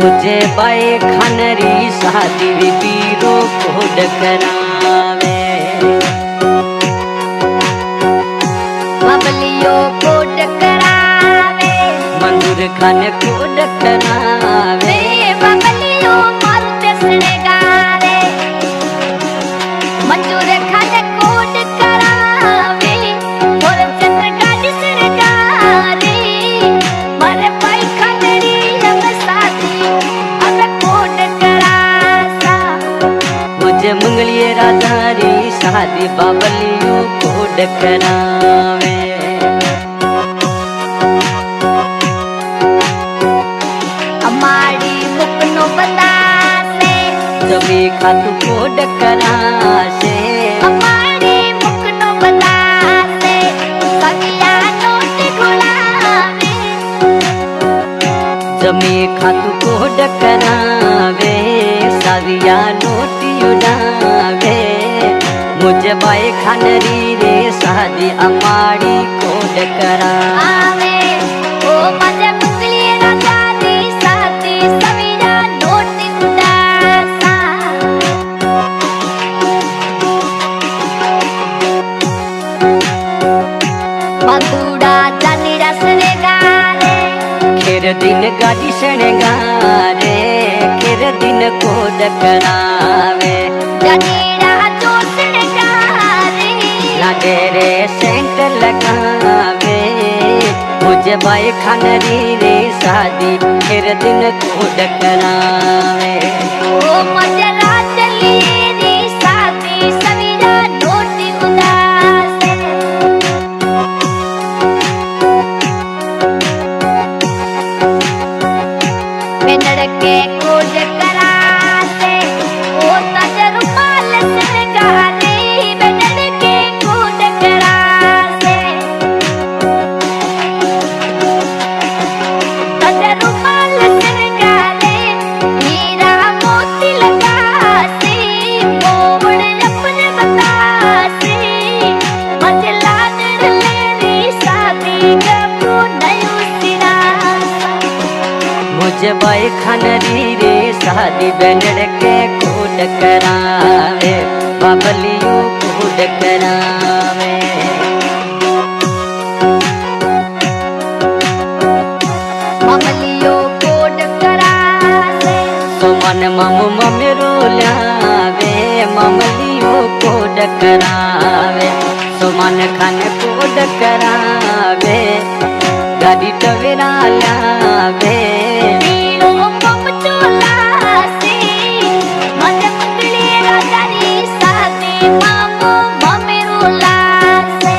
मुझे बाई खानरी शादी पीरो कोड करावे बबलियो कोड करावे मंजूर खान कोड करावे बबलियो मारू तेसने गावे मंजूर खान कोड करावे और चंद्र गाड़ी से गावे मारे पाई खानरी हम साथी अब कोड करासा मुझे मंगलिए राधारी शादी बाबलियो कोड करावे हमारी मुकनो बतासे जमी खातू कोड करासे हमारी मुकनो बतासे सगिया नोट गुलावे जमी खातू कोड करावे साविया नोटी उड़ावे मुझे बाई खानरी रे शादी अमाड़ी कोड करावे ओ मजे मुकली राजा दी साथी सविया नोट उदासा बंदूड़ा जानी रसने गाले खेर दिन गाड़ी शणगारे खेर दिन कोड करावे जनीरा जोसने गाले लागे रे सेंट लगावे मुझे बाई खानरी रे शादी खेर दिन कोड करावे ओ मजे राजली दी साथी सविया नोट उदासे बेनड़ के कोड करासे ओ तजरुमाल से गाले बेनड़ के कोड करासे तजरुमाल से गाले हीरा मोती लगासे मोड़ अपने बतासे मजला लेरी शादी कबू नहीं सिरासा मुझे बाई खानरी रे शादी बेनड़ के कोड करावे बाबलियो कोड करावे ममलियो कोड करासे सोमन मम ममेरो लावे ममलियो कोड करावे सोमन खान कोड करावे गाड़ी टवेरा लावे नीलो मम चोलासे मन मंगली राजारी साथे मामो ममेरो लासे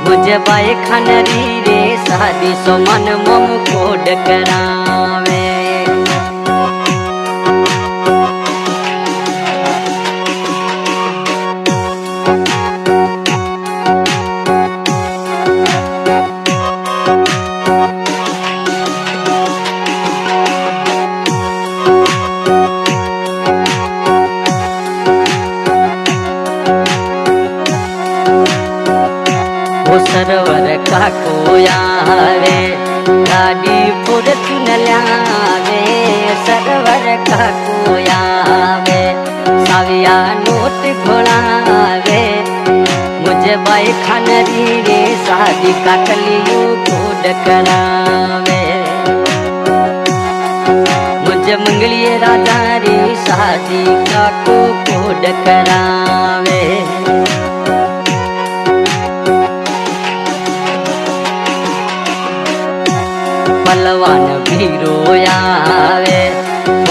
मुझे बाई खानरी रे शादी सोमन मम कोड करावे वो सरवर का कोयावे गाड़ी पुर चुन लावे सरवर का कोयावे साविया नोट घोड़ावे मुझे बाई खानरी रे शादी का कलियो कोड करावे मुझे मंगलिए राजा रे शादी का कोड करावे पलवान भी रोयावे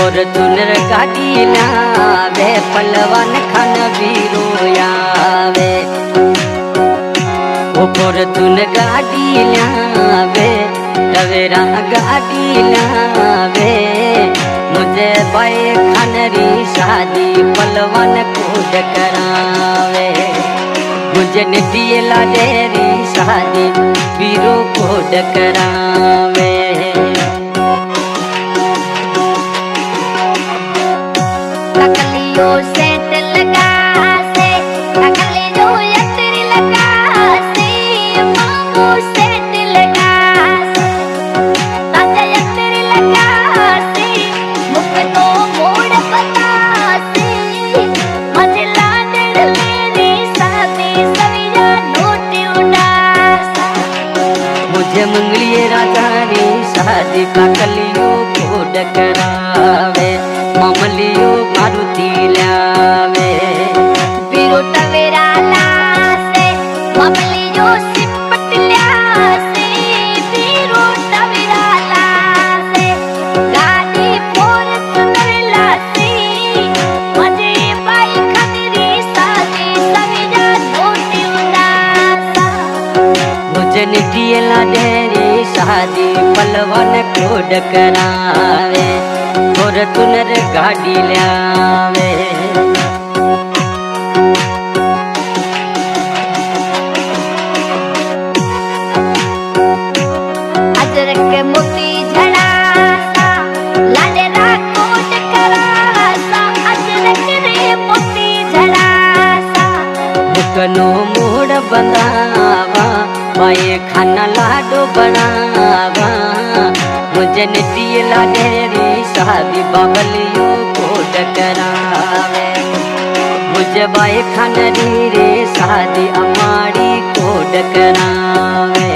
और चुनर गाड़ी लावे पलवान खान भी रोयावे और चुन गाड़ी लावे टवेरा गाड़ी लावे मुझे बाई खानरी शादी पलवान कोड करावे मुझे निधिए लाडेरी शादी कोड करावे। ककलियो सेंट लगा से, ककलियो यत्र लगा से, मामू सेंट लगा से, ताजा यत्र लगा से, मुख तो मोड़ बता से, मजे लाडड़ मेरी साथी सविया नोट उड़ासा। मुझे मंगलिए राजा री शादी काकलियो कोड करावे, मामलियो मारुति लावे। बीरो टवेरा लासे, मामलियो सिपट ल्यासे, बीरो टवेरा लासे, गाड़ी फॉर्च्यूनर लासे, मजे बाई खनरी साथी सविया नोट उड़ासा। मुझे निटियला डेरी शादी पलवन कोड करावे, फॉर्च्यूनर गाड़ी लावे। अजरक मोती झड़ासा, लाडरा कोट करासा, अजरक रे मोती झड़ासा। मुकनो मोड़ बंधावा, पाए खाना लाडो बनावा। मुझे निटियला डेरी शादी बाबलियो कोड करावे, मुझे बाई खानरी रे शादी अमाड़ी कोड करावे।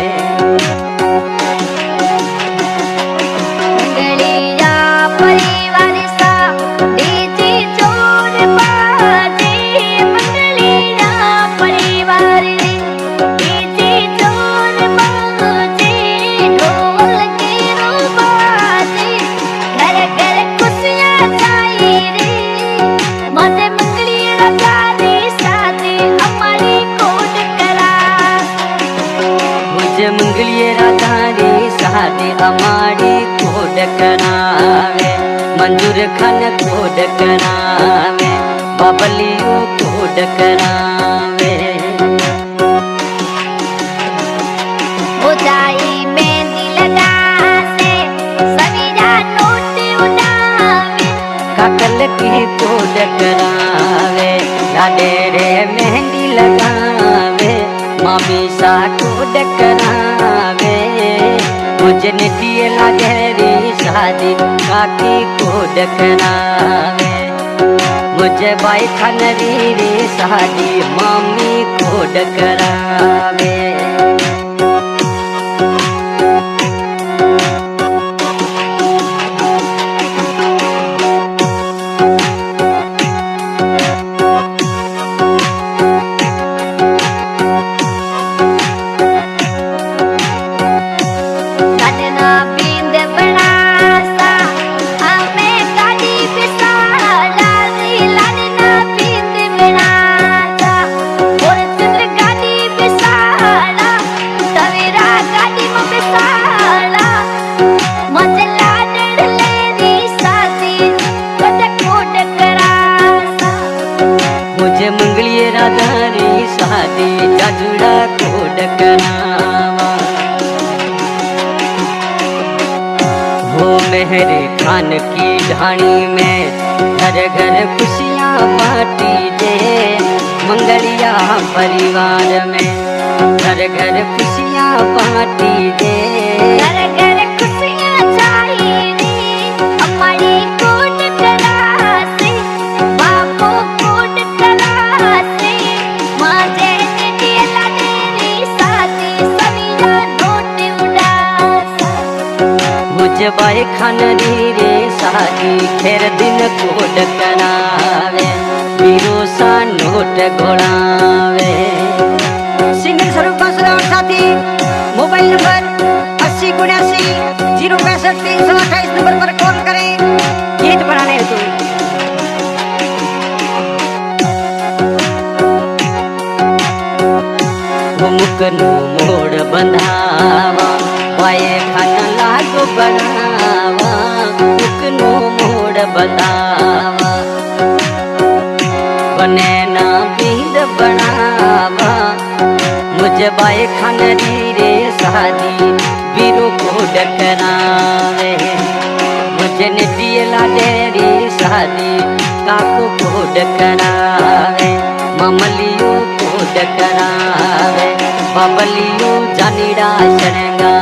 मंगलिया परिवार सा, डीजे जोर बाजे, मंगलिया परिवार रे, डीजे जोर बाजे, ढोल के रो बाजे, घर घर खुशियाँ छाई रे, मजे मंगलिया गारी शादी हमारी कोड करा। मुझे मंगलिए राधारी शादी अमाड़ी कोड करावे, मंजूर खान कोड करावे, बाबलियो कोड करावे। बुझाई मेहंदी लगा से, सविया नोट उड़ावे। काकल की कोड करावे, लाडे रे मेहंदी लगावे, मामी सा कोड करावे। मुझे निटियला डेरी शादी काकी कोड करावे, मुझे बाई खानरी रे शादी मामी कोड करावे। गाडना बिंद बनासा, हमें गाड़ी बिसाला रे, लाडना बिंद बनासा, फॉर्च्यूनर गाड़ी बिसाला, टवेरा गाड़ी में बिसाला, मजे लाडड़ लेरी साथी कोड करासा। मुझे मंगलिए राधारी शादी जाजुड़ा कोड करावा। हो मेहरे खान की ढाणी में घर घर खुशियाँ बाटी दे, मंगलिया परिवार में घर घर खुशियाँ बाटी दे। घर घर खुशियाँ छाई रे, हमारी कोड करासे, बापू कोड करासे, माजे निटियला डेरी शादी सविया नोट उड़ासा। मुझे बाई खानरी रे शादी खेर दिन कोड करावे, पीरो सा नोट घोड़ावे। सिंगल स्वरूप का साथी मोबाइल नंबर 80 79 065 328 नंबर पर कॉल करें गीत बनाने हेतु। मुकनो मोड़ बंधावा, पाए खाना लागो बनावा, मुकनो मोड़ बंधावा, बने ना बींद बनावा। मुझे बाए खानरी रे शादी कूद करावे मुझे निटियला तेरी शादी काकू कूद करावे ममलियो कूद करावे बबलियो जानीड़ा शणगा